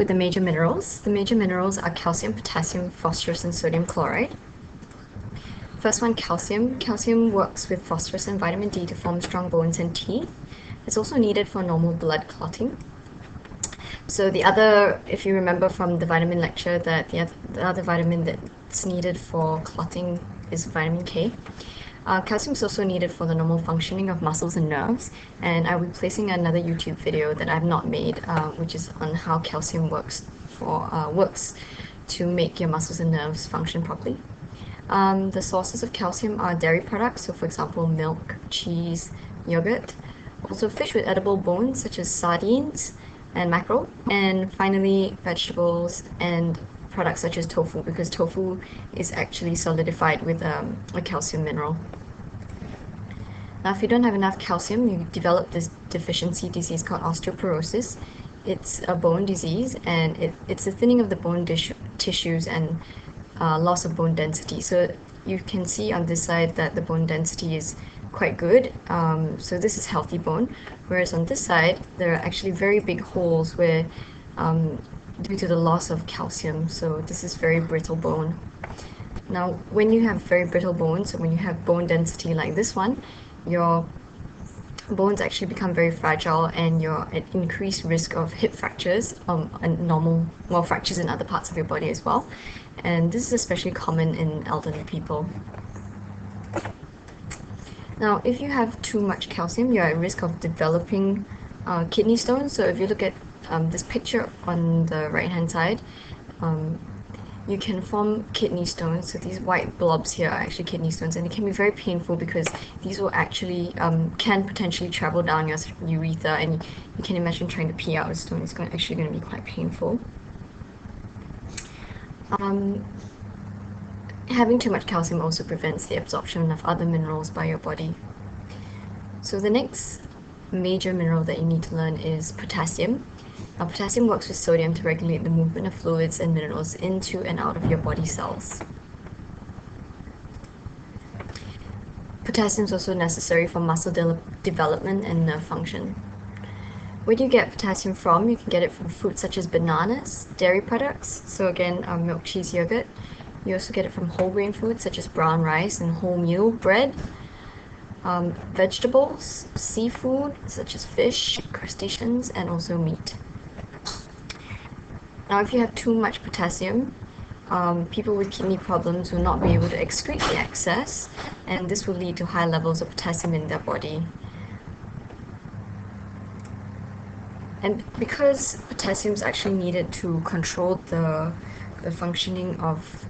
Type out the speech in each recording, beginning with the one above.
with the major minerals. The major minerals are calcium, potassium, phosphorus, and sodium chloride. First one, calcium. Calcium works with phosphorus and vitamin D to form strong bones and teeth. It's also needed for normal blood clotting. So the other, if you remember from the vitamin lecture, that the other vitamin that's needed for clotting is vitamin K. Calcium is also needed for the normal functioning of muscles and nerves, and I'll be placing another YouTube video that I've not made, which is on how calcium works to make your muscles and nerves function properly. The sources of calcium are dairy products, so for example milk, cheese, yogurt, also fish with edible bones such as sardines and mackerel, and finally vegetables and products such as tofu, because tofu is actually solidified with a calcium mineral. Now, if you don't have enough calcium, you develop this deficiency disease called osteoporosis. It's a bone disease, and it's a thinning of the bone tissues and loss of bone density. So you can see on this side that the bone density is quite good. So this is healthy bone, whereas on this side there are actually very big holes where due to the loss of calcium. So this is very brittle bone. Now, when you have very brittle bones, so when you have bone density like this one, your bones actually become very fragile, and you're at increased risk of hip fractures, and fractures in other parts of your body as well. And this is especially common in elderly people. Now, if you have too much calcium, you're at risk of developing kidney stones. So if you look at this picture on the right hand side, you can form kidney stones. So these white blobs here are actually kidney stones, and it can be very painful because these will actually can potentially travel down your urethra, and you can imagine trying to pee out a stone. It's actually going to be quite painful. Having too much calcium also prevents the absorption of other minerals by your body. So the next major mineral that you need to learn is potassium. Now, potassium works with sodium to regulate the movement of fluids and minerals into and out of your body cells. Potassium is also necessary for muscle development and nerve function. Where do you get potassium from? You can get it from fruits such as bananas, dairy products, so again, milk, cheese, yogurt. You also get it from whole grain foods such as brown rice and wholemeal bread. Vegetables, seafood such as fish, crustaceans, and also meat. Now, if you have too much potassium, people with kidney problems will not be able to excrete the excess, and this will lead to high levels of potassium in their body. And because potassium is actually needed to control the functioning of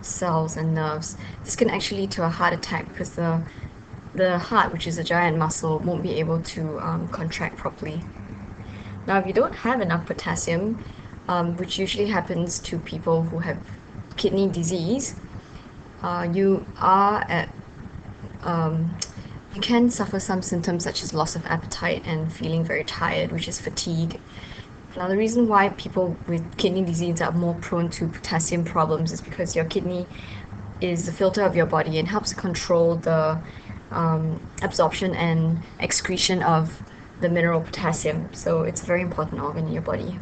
cells and nerves, this can actually lead to a heart attack, because the heart, which is a giant muscle, won't be able to contract properly. Now, if you don't have enough potassium, which usually happens to people who have kidney disease, you can suffer some symptoms such as loss of appetite and feeling very tired, which is fatigue. Now, the reason why people with kidney disease are more prone to potassium problems is because your kidney is the filter of your body and helps control the absorption and excretion of the mineral potassium. So it's a very important organ in your body.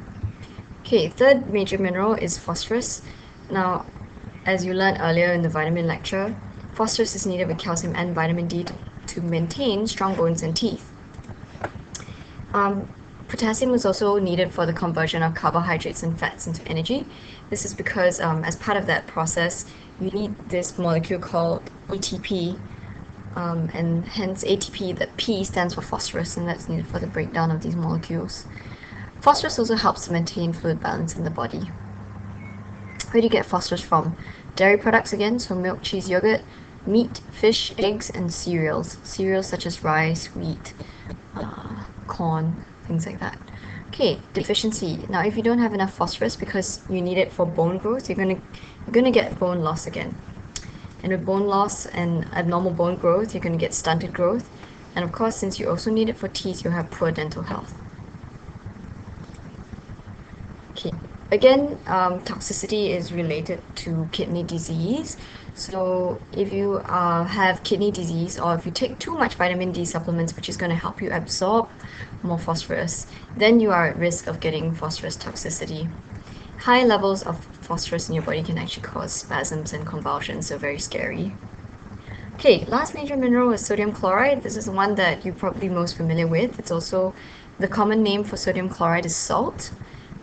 Okay, third major mineral is phosphorus. Now, as you learned earlier in the vitamin lecture, phosphorus is needed with calcium and vitamin D to maintain strong bones and teeth. Potassium is also needed for the conversion of carbohydrates and fats into energy. This is because as part of that process, you need this molecule called ATP, and hence ATP, that P stands for phosphorus, and that's needed for the breakdown of these molecules. Phosphorus also helps to maintain fluid balance in the body. Where do you get phosphorus from? Dairy products again, so milk, cheese, yogurt, meat, fish, eggs, and cereals. Cereals such as rice, wheat, corn, things like that. Okay, deficiency. Now, if you don't have enough phosphorus because you need it for bone growth, you're gonna get bone loss again. And with bone loss and abnormal bone growth, you're gonna get stunted growth. And of course, since you also need it for teeth, you'll have poor dental health. Okay, Again, toxicity is related to kidney disease. So if you have kidney disease, or if you take too much vitamin D supplements, which is going to help you absorb more phosphorus, then you are at risk of getting phosphorus toxicity. High levels of phosphorus in your body can actually cause spasms and convulsions, so very scary. Okay, last major mineral is sodium chloride. This is the one that you're probably most familiar with. It's also the common name for sodium chloride is salt.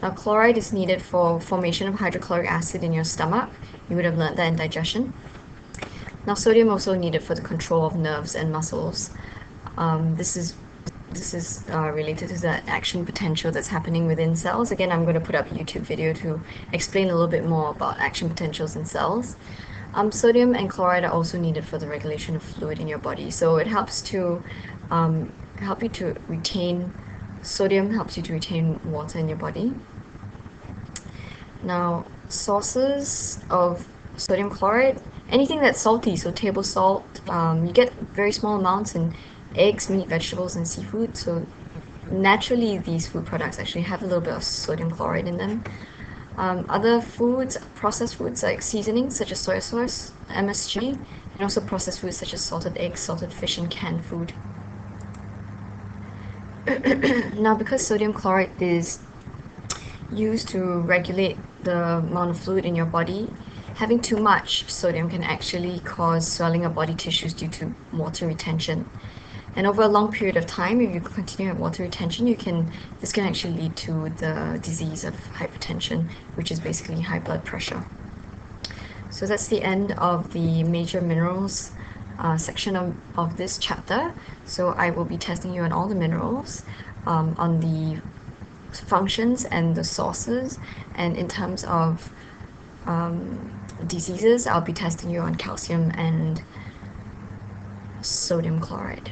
Now, chloride is needed for formation of hydrochloric acid in your stomach. You would have learned that in digestion. Now, sodium also needed for the control of nerves and muscles. This is related to the action potential that's happening within cells. Again, I'm going to put up a YouTube video to explain a little bit more about action potentials in cells. Sodium and chloride are also needed for the regulation of fluid in your body. So it helps to help you to retain sodium, helps you to retain water in your body. Now, sources of sodium chloride, anything that's salty, so table salt, you get very small amounts in eggs, meat, vegetables, and seafood. So naturally, these food products actually have a little bit of sodium chloride in them. Other foods, processed foods like seasonings such as soy sauce, MSG, and also processed foods such as salted eggs, salted fish, and canned food. Now, because sodium chloride is used to regulate the amount of fluid in your body, having too much sodium can actually cause swelling of body tissues due to water retention. And over a long period of time, if you continue to have water retention, this can actually lead to the disease of hypertension, which is basically high blood pressure. So that's the end of the major minerals section of this chapter. So I will be testing you on all the minerals, on the functions and the sources, and in terms of diseases, I'll be testing you on calcium and sodium chloride.